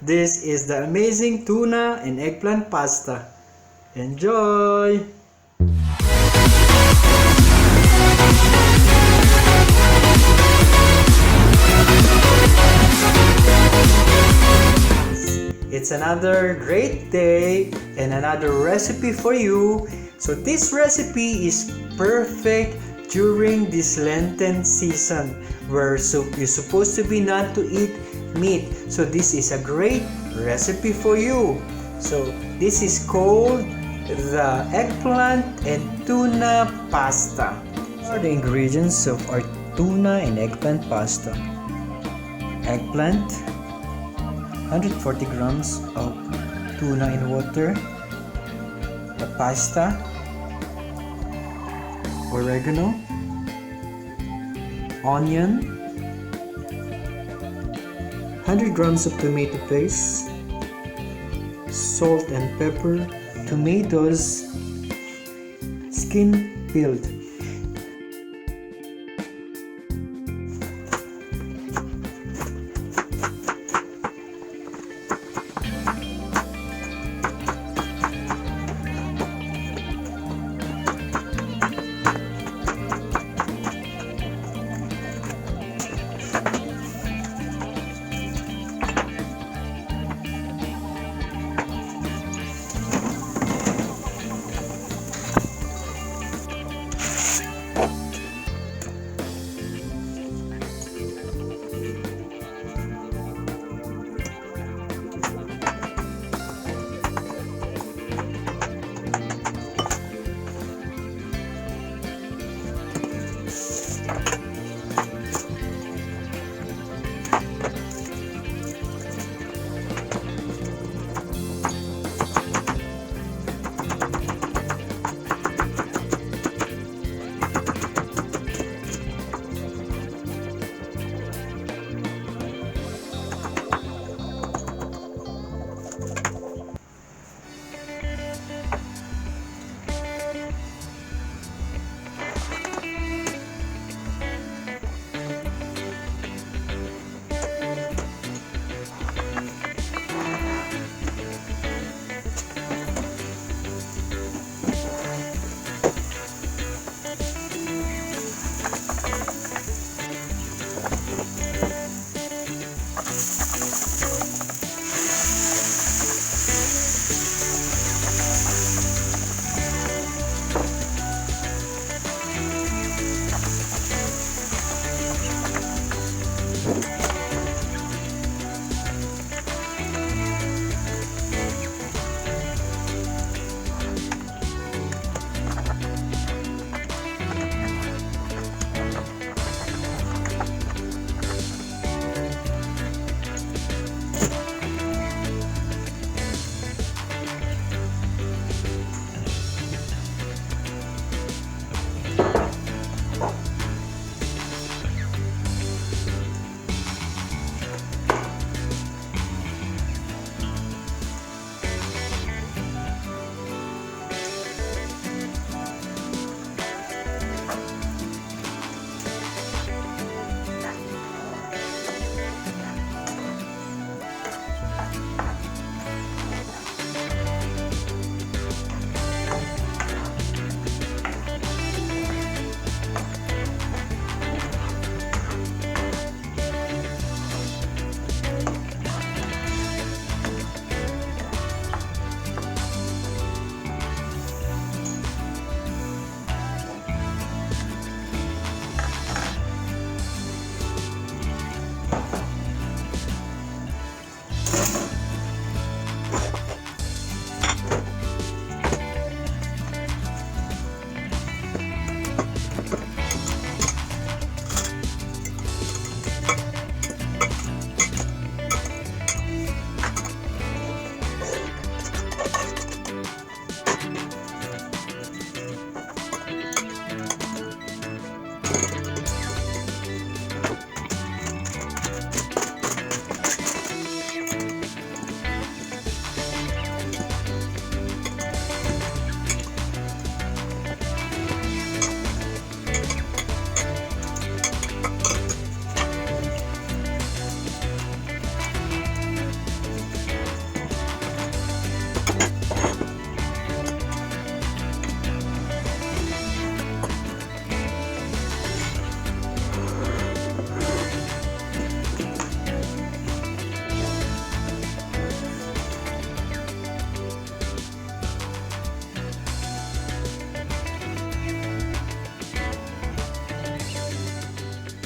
This is the amazing tuna and eggplant pasta. Enjoy! It's another great day and another recipe for you. So this recipe is perfect during this Lenten season where you're supposed to be not to eat meat. So this is a great recipe for you. So this is called the eggplant and tuna pasta. Here are the ingredients of our tuna and eggplant pasta. Eggplant, 140 grams of tuna in water, the pasta, oregano, onion, 100 grams of tomato paste, salt and pepper, tomatoes, skin peeled.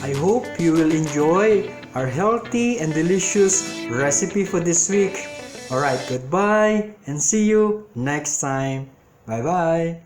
I hope you will enjoy our healthy and delicious recipe for this week. Alright, goodbye and see you next time. Bye bye.